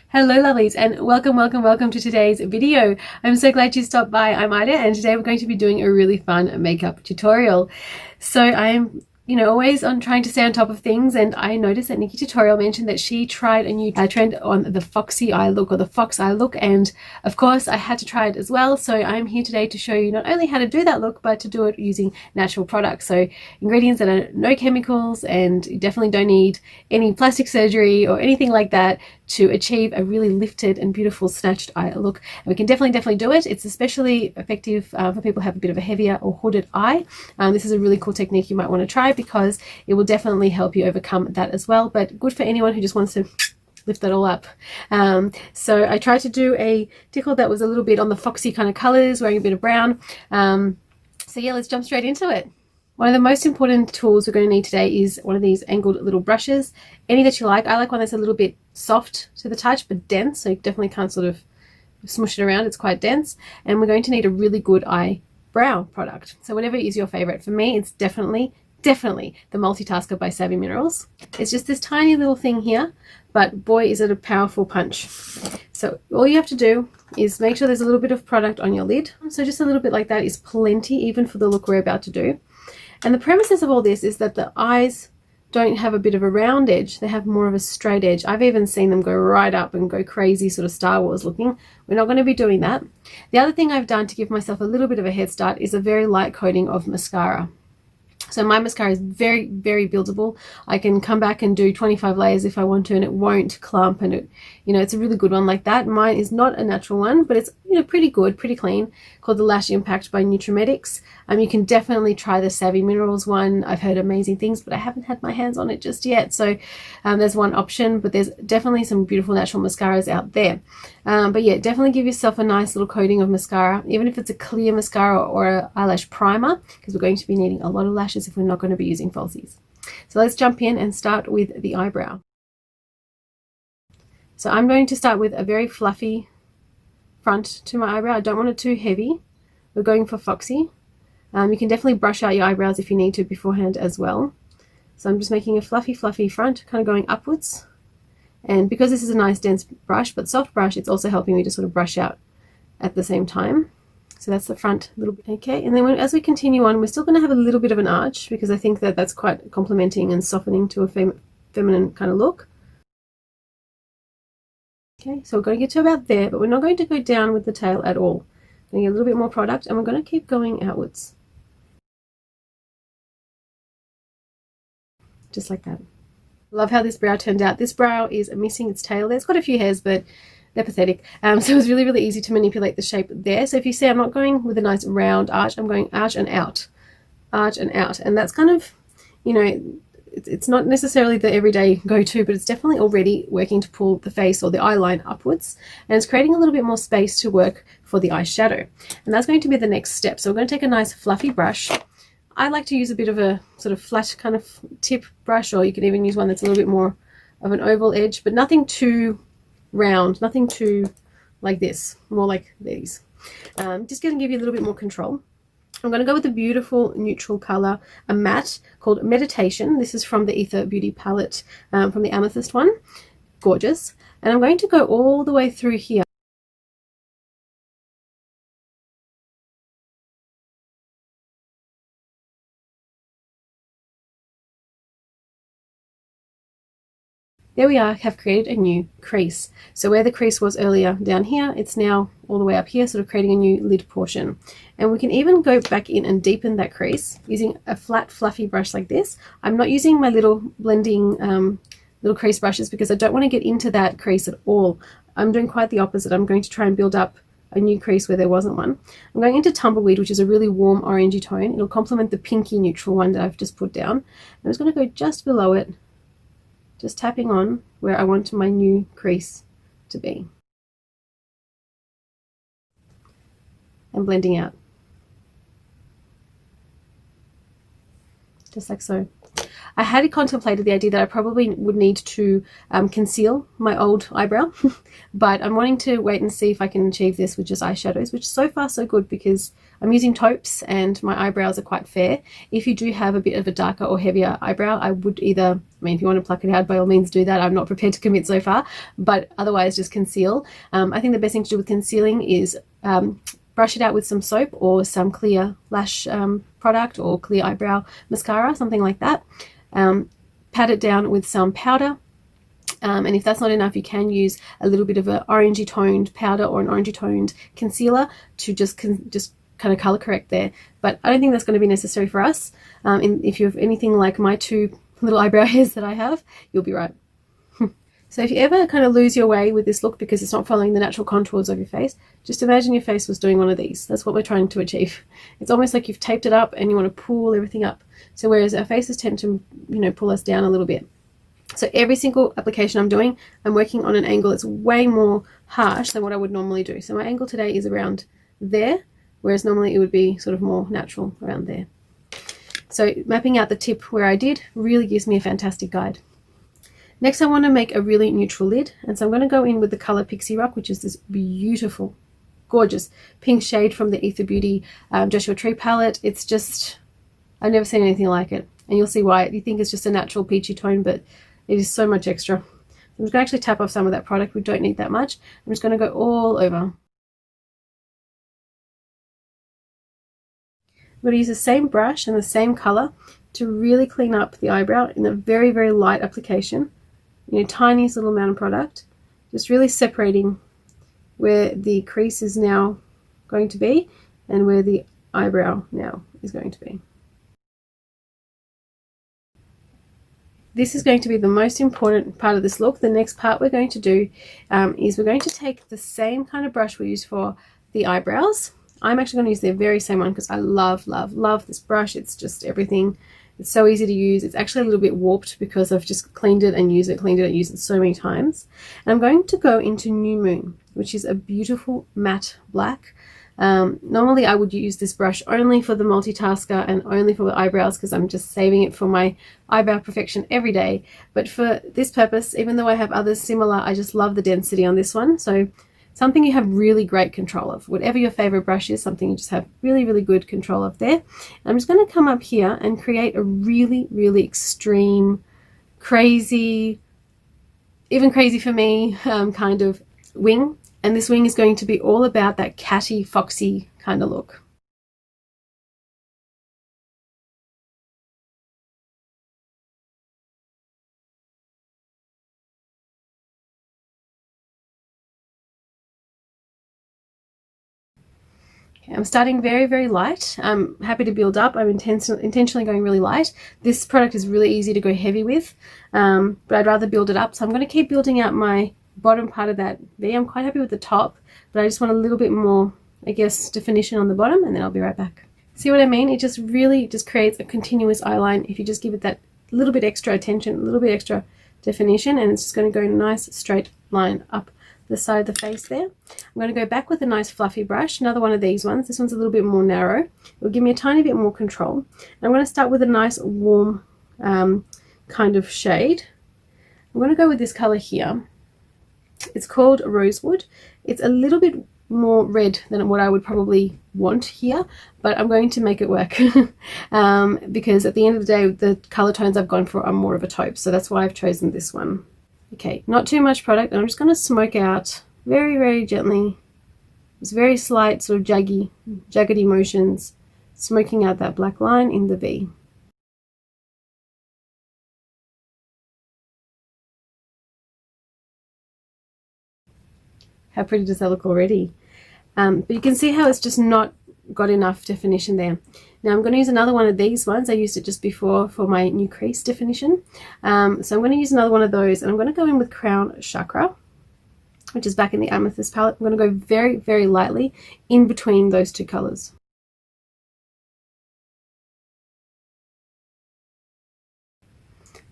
Hello lovelies, and welcome to today's video. I'm so glad you stopped by. I'm Alya, and today we're going to be doing a really fun makeup tutorial. So I'm always on trying to stay on top of things, and I noticed that Nikki Tutorial mentioned that she tried a new trend on the Foxy Eye look, or the Fox Eye look, and of course I had to try it as well. So I'm here today to show you not only how to do that look, but to do it using natural products. So ingredients that are no chemicals, and you definitely don't need any plastic surgery or anything like that to achieve a really lifted and beautiful snatched eye look. And we can definitely do it. It's especially effective for people who have a bit of a heavier or hooded eye. This is a really cool technique you might want to try, because it will definitely help you overcome that as well, but good for anyone who just wants to lift that all up. So I tried to do a tickle that was a little bit on the foxy kind of colors, wearing a bit of brown. So yeah, let's jump straight into it. One of the most important tools we're going to need today is one of these angled little brushes. Any that you like. I like one that's a little bit soft to the touch but dense, so you definitely can't sort of smush it around. It's quite dense. And we're going to need a really good eyebrow product. So whatever is your favorite. For me, it's definitely the Multitasker by Savvy Minerals. It's just this tiny little thing here, but boy is it a powerful punch. So all you have to do is make sure there's a little bit of product on your lid. So just a little bit like that is plenty, even for the look we're about to do. And the premises of all this is that the eyes don't have a bit of a round edge, they have more of a straight edge. I've even seen them go right up and go crazy, sort of Star Wars looking. We're not going to be doing that. The other thing I've done to give myself a little bit of a head start is a very light coating of mascara. So my mascara is very buildable. I can come back and do 25 layers if I want to, and it won't clump, and it's a really good one like that. Mine is not a natural one, but it's pretty good, pretty clean, called the Lash Impact by Nutrimetics. You can definitely try the Savvy Minerals one. I've heard amazing things, but I haven't had my hands on it just yet. So there's one option, but there's definitely some beautiful natural mascaras out there. But yeah, definitely give yourself a nice little coating of mascara, even if it's a clear mascara or an eyelash primer, because we're going to be needing a lot of lashes if we're not going to be using falsies. So let's jump in and start with the eyebrow. So I'm going to start with a very fluffy front to my eyebrow. I don't want it too heavy. We're going for Foxy. You can definitely brush out your eyebrows if you need to beforehand as well. So I'm just making a fluffy front, kind of going upwards. And because this is a nice dense brush, but soft brush, it's also helping me to sort of brush out at the same time. So that's the front little bit. Okay, and then as we continue on, we're still going to have a little bit of an arch, because I think that that's quite complementing and softening to a feminine kind of look. Okay, so we're going to get to about there, but we're not going to go down with the tail at all. We're going to get a little bit more product, and we're going to keep going outwards. Just like that. Love how this brow turned out. This brow is missing its tail there. It's got a few hairs, but they're pathetic. So it was really easy to manipulate the shape there. So if you see, I'm not going with a nice round arch. I'm going arch and out. Arch and out. And that's kind of, it's not necessarily the everyday go-to, but it's definitely already working to pull the face or the eye line upwards. And it's creating a little bit more space to work for the eyeshadow. And that's going to be the next step. So we're going to take a nice fluffy brush. I like to use a bit of a sort of flat kind of tip brush, or you can even use one that's a little bit more of an oval edge, but nothing too round, nothing too like this, more like these. Just going to give you a little bit more control. I'm going to go with a beautiful neutral color, a matte called Meditation. This is from the Ether Beauty palette, from the Amethyst one. Gorgeous. And I'm going to go all the way through here. There we are, have created a new crease. So where the crease was earlier down here, it's now all the way up here, sort of creating a new lid portion. And we can even go back in and deepen that crease using a flat, fluffy brush like this. I'm not using my little blending little crease brushes, because I don't want to get into that crease at all. I'm doing quite the opposite. I'm going to try and build up a new crease where there wasn't one. I'm going into Tumbleweed, which is a really warm orangey tone. It'll complement the pinky neutral one that I've just put down. I'm just going to go just below it, just tapping on where I want my new crease to be. And blending out. Just like so. I had contemplated the idea that I probably would need to conceal my old eyebrow, but I'm wanting to wait and see if I can achieve this with just eyeshadows, which so far so good because I'm using taupes and my eyebrows are quite fair. If you do have a bit of a darker or heavier eyebrow, I would either, I mean, if you want to pluck it out, by all means do that. I'm not prepared to commit so far, but otherwise just conceal. I think the best thing to do with concealing is brush it out with some soap or some clear lash product or clear eyebrow mascara, something like that. Pat it down with some powder. And if that's not enough, you can use a little bit of an orangey toned powder or an orangey toned concealer to just kind of color correct there. But I don't think that's going to be necessary for us. If you have anything like my two little eyebrow hairs that I have, you'll be right. So if you ever kind of lose your way with this look because it's not following the natural contours of your face, just imagine your face was doing one of these. That's what we're trying to achieve. It's almost like you've taped it up and you want to pull everything up. So whereas our faces tend to, pull us down a little bit. So every single application I'm doing, I'm working on an angle that's way more harsh than what I would normally do. So my angle today is around there, whereas normally it would be sort of more natural around there. So mapping out the tip where I did really gives me a fantastic guide. Next, I want to make a really neutral lid, and so I'm going to go in with the color Pixie Rock, which is this beautiful, gorgeous pink shade from the Ether Beauty Joshua Tree palette. It's just, I've never seen anything like it, and you'll see why. You think it's just a natural peachy tone, but it is so much extra. I'm just going to actually tap off some of that product. We don't need that much. I'm just going to go all over. I'm going to use the same brush and the same color to really clean up the eyebrow in a very, very light application. Tiniest little amount of product, just really separating where the crease is now going to be and where the eyebrow now is going to be. This is going to be the most important part of this look. The next part we're going to do is we're going to take the same kind of brush we used for the eyebrows. I'm actually going to use the very same one because I love, love, love this brush. It's just everything. It's so easy to use. It's actually a little bit warped because I've just cleaned it and used it, cleaned it and used it so many times. And I'm going to go into New Moon, which is a beautiful matte black. Normally I would use this brush only for the multitasker and only for the eyebrows because I'm just saving it for my eyebrow perfection every day. But for this purpose, even though I have others similar, I just love the density on this one. So something you have really great control of. Whatever your favorite brush is, something you just have really, really good control of there. I'm just going to come up here and create a really, really extreme, crazy, even crazy for me, kind of wing. And this wing is going to be all about that catty, foxy kind of look. I'm starting very, very light. I'm happy to build up. I'm intentionally going really light. This product is really easy to go heavy with, but I'd rather build it up. So I'm going to keep building out my bottom part of that V. I'm quite happy with the top, but I just want a little bit more, I guess, definition on the bottom, and then I'll be right back. See what I mean? It just really just creates a continuous eyeline if you just give it that little bit extra attention, a little bit extra definition, and it's just going to go in a nice straight line up the side of the face there. I'm going to go back with a nice fluffy brush, another one of these ones. This one's a little bit more narrow. It will give me a tiny bit more control. And I'm going to start with a nice warm kind of shade. I'm going to go with this color here. It's called Rosewood. It's a little bit more red than what I would probably want here, but I'm going to make it work because at the end of the day, the color tones I've gone for are more of a taupe, so that's why I've chosen this one. Okay, not too much product, and I'm just going to smoke out very, very gently. It's very slight, sort of jaggedy motions, smoking out that black line in the V. How pretty does that look already? But you can see how it's just not got enough definition there. Now I'm going to use another one of these ones. I used it just before for my new crease definition. So I'm going to use another one of those, and I'm going to go in with Crown Chakra, which is back in the Amethyst palette. I'm going to go very, very lightly in between those two colors.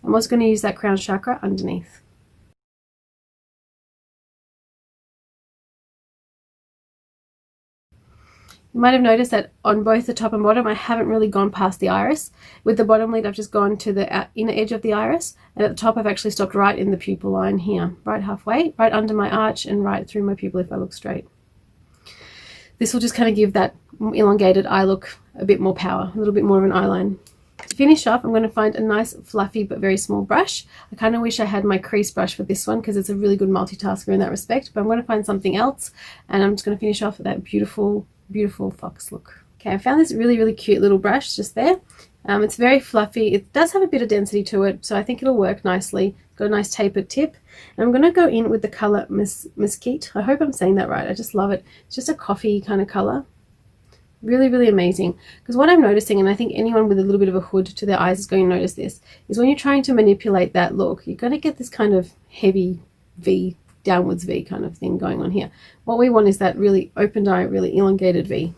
I'm also going to use that Crown Chakra underneath. You might have noticed that on both the top and bottom, I haven't really gone past the iris. With the bottom lid, I've just gone to the inner edge of the iris, and at the top, I've actually stopped right in the pupil line here, right halfway, right under my arch, and right through my pupil if I look straight. This will just kind of give that elongated eye look a bit more power, a little bit more of an eye line. To finish off, I'm going to find a nice fluffy but very small brush. I kind of wish I had my crease brush for this one because it's a really good multitasker in that respect, but I'm going to find something else, and I'm just going to finish off with that beautiful, beautiful fox look. Okay, I found this really, really cute little brush just there. It's very fluffy. It does have a bit of density to it, so I think it'll work nicely. It's got a nice tapered tip. And I'm going to go in with the color Mesquite. I hope I'm saying that right. I just love it. It's just a coffee kind of color. Really, really amazing. Because what I'm noticing, and I think anyone with a little bit of a hood to their eyes is going to notice this, is when you're trying to manipulate that look, you're going to get this kind of heavy V, downwards V kind of thing going on here. What we want is that really opened eye, really elongated V.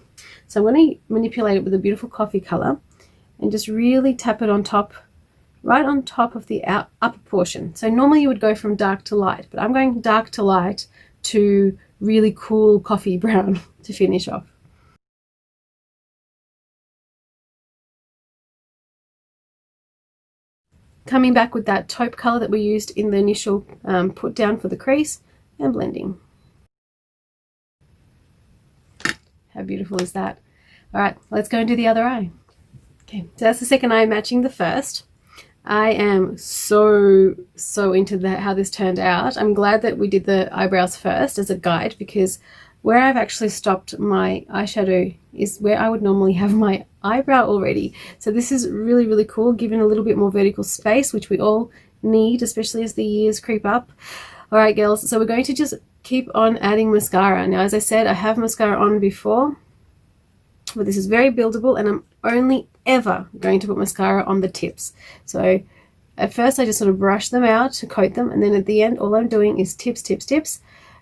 So I'm going to manipulate it with a beautiful coffee color and just really tap it on top, right on top of the upper portion. So normally you would go from dark to light, but I'm going dark to light to really cool coffee brown to finish off. Coming back with that taupe color that we used in the initial put down for the crease and blending. How beautiful is that? All right, let's go and do the other eye. Okay, so that's the second eye matching the first. I am so into how this turned out. I'm glad that we did the eyebrows first as a guide, because where I've actually stopped my eyeshadow is where I would normally have my eyebrow already. So this is really, really cool, giving a little bit more vertical space, which we all need, especially as the years creep up. All right, girls, so we're going to just keep on adding mascara. Now, as I said, I have mascara on before, but this is very buildable, and I'm only ever going to put mascara on the tips. So at first I just sort of brush them out to coat them, and then at the end all I'm doing is tips, tips, tips.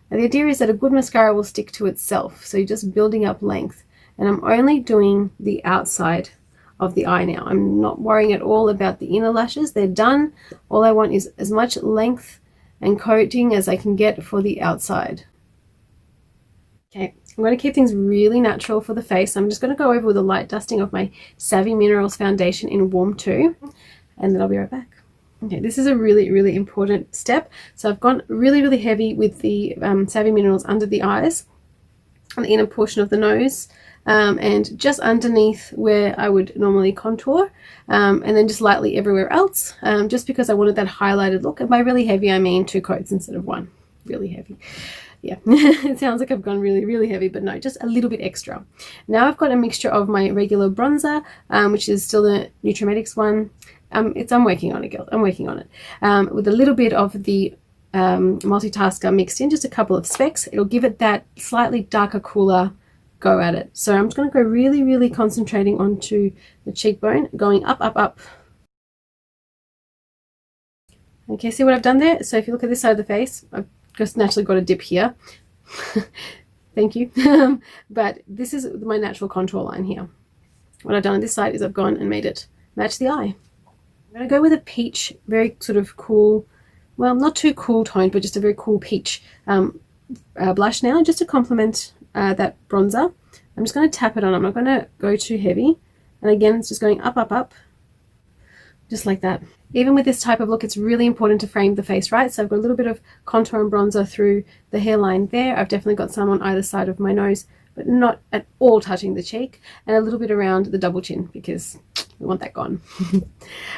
And the idea is that a good mascara will stick to itself, so you're just building up length. And I'm only doing the outside of the eye now. I'm not worrying at all about the inner lashes. They're done. All I want is as much length and coating as I can get for the outside. Okay, I'm going to keep things really natural for the face. I'm just going to go over with a light dusting of my Savvy Minerals foundation in Warm 2, and then I'll be right back. Okay, this is a really, really important step. So I've gone really, really heavy with the Savvy Minerals under the eyes, on the inner portion of the nose, and just underneath where I would normally contour, and then just lightly everywhere else, just because I wanted that highlighted look. And by really heavy, I mean 2 coats instead of 1. Really heavy. Yeah, it sounds like I've gone really, really heavy, but no, just a little bit extra. Now I've got a mixture of my regular bronzer, which is still the Nutrimetics one. I'm working on it, girls. I'm working on it. With a little bit of the multitasker mixed in, just a couple of specks. It'll give it that slightly darker, cooler go at it. So I'm just going to go really, really concentrating onto the cheekbone, going up, up, up. Okay, see what I've done there? So if you look at this side of the face, I've just naturally got a dip here. Thank you. But this is my natural contour line here. What I've done on this side is I've gone and made it match the eye. I'm going to go with a peach, very sort of cool, well, not too cool toned, but just a very cool peach blush now, just to complement that bronzer. I'm just going to tap it on. I'm not going to go too heavy. And again, it's just going up, up, up, just like that. Even with this type of look, it's really important to frame the face right. So I've got a little bit of contour and bronzer through the hairline there. I've definitely got some on either side of my nose, but not at all touching the cheek, and a little bit around the double chin because we want that gone. All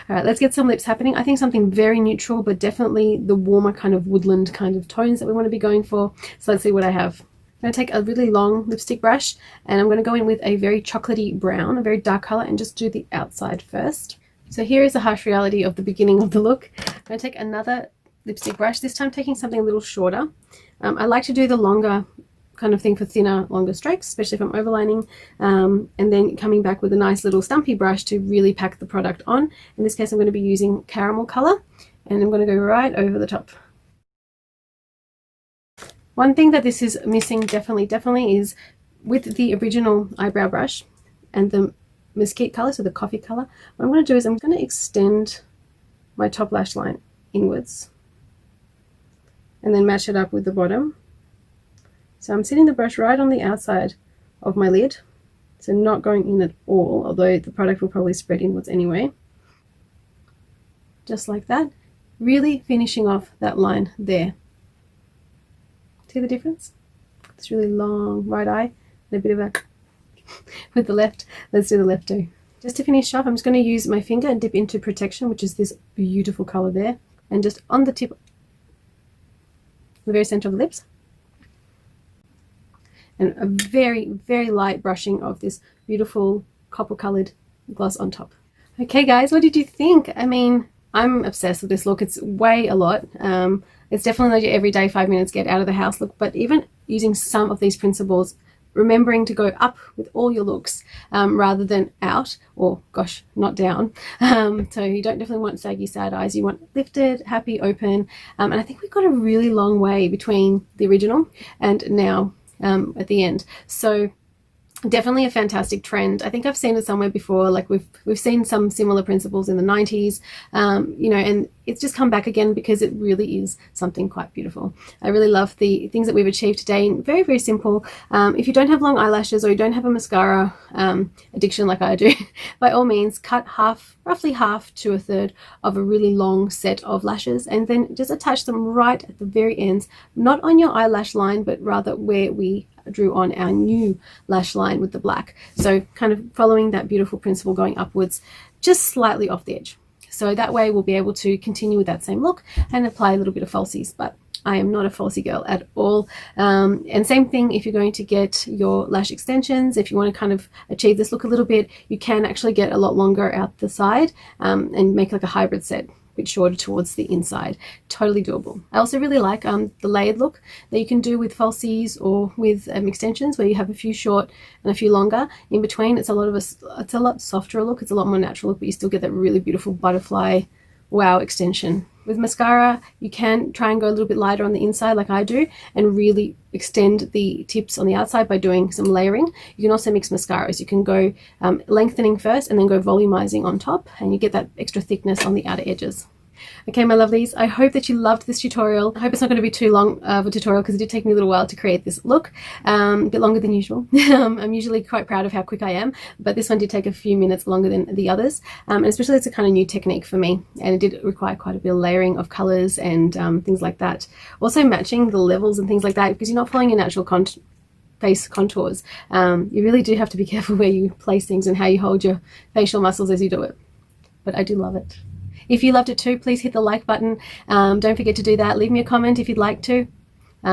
right, let's get some lips happening. I think something very neutral, but definitely the warmer kind of woodland kind of tones that we want to be going for. So let's see what I have. I'm going to take a really long lipstick brush, and I'm going to go in with a very chocolatey brown, a very dark color, and just do the outside first. So here is the harsh reality of the beginning of the look. I'm going to take another lipstick brush, this time taking something a little shorter. I like to do the longer kind of thing for thinner, longer strokes, especially if I'm overlining, and then coming back with a nice little stumpy brush to really pack the product on. In this case, I'm going to be using caramel color, and I'm going to go right over the top. One thing that this is missing definitely is with the original eyebrow brush and the Mesquite color, so the coffee color, what I'm going to do is I'm going to extend my top lash line inwards and then match it up with the bottom. So I'm setting the brush right on the outside of my lid, So not going in at all, although the product will probably spread inwards anyway. Just like that. Really finishing off that line there. See the difference? This really long right eye and a bit of a with the left. Let's do the left too. Just to finish off, I'm just going to use my finger and dip into Protection, which is this beautiful color there, and just on the tip, the very center of the lips, and a very, very light brushing of this beautiful copper colored gloss on top. Okay guys, what did you think? I mean, I'm obsessed with this look. It's way a lot. It's definitely not your everyday 5 minutes get out of the house look, but even using some of these principles, remembering to go up with all your looks rather than out, or gosh, not down. So you don't definitely want saggy sad eyes. You want lifted, happy, open. And I think we've got a really long way between the original and now at the end. So definitely a fantastic trend. I think I've seen it somewhere before, like we've seen some similar principles in the 90s, you know, and it's just come back again because it really is something quite beautiful. I really love the things that we've achieved today. Very, very simple. If you don't have long eyelashes or you don't have a mascara addiction like I do, by all means cut roughly half to a third of a really long set of lashes, and then just attach them right at the very ends, not on your eyelash line, but rather where we drew on our new lash line with the black. So kind of following that beautiful principle, going upwards just slightly off the edge. So that way we'll be able to continue with that same look and apply a little bit of falsies, but I am not a falsie girl at all. And same thing if you're going to get your lash extensions. If you want to kind of achieve this look a little bit, you can actually get a lot longer out the side and make like a hybrid set, bit shorter towards the inside. Totally doable. I also really like the layered look that you can do with falsies or with extensions, where you have a few short and a few longer in between. It's a lot softer look. It's a lot more natural look, but you still get that really beautiful butterfly wow extension. With mascara, you can try and go a little bit lighter on the inside like I do and really extend the tips on the outside by doing some layering. You can also mix mascaras. You can go lengthening first and then go volumizing on top, and you get that extra thickness on the outer edges. Okay, my lovelies, I hope that you loved this tutorial. I hope it's not going to be too long of a tutorial because it did take me a little while to create this look, a bit longer than usual. I'm usually quite proud of how quick I am, but this one did take a few minutes longer than the others, and especially it's a kind of new technique for me, and it did require quite a bit of layering of colors and things like that. Also matching the levels and things like that, because you're not following your natural face contours. You really do have to be careful where you place things and how you hold your facial muscles as you do it, but I do love it. If you loved it too, please hit the like button. Don't forget to do that. Leave me a comment if you'd like to.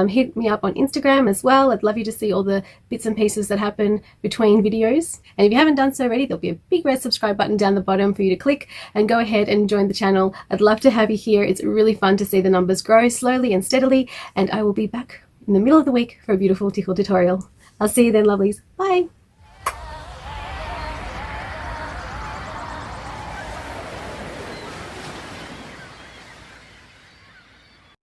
Hit me up on Instagram as well. I'd love you to see all the bits and pieces that happen between videos. And if you haven't done so already, there'll be a big red subscribe button down the bottom for you to click and go ahead and join the channel. I'd love to have you here. It's really fun to see the numbers grow slowly and steadily. And I will be back in the middle of the week for a beautiful tickle tutorial. I'll see you then, lovelies. Bye.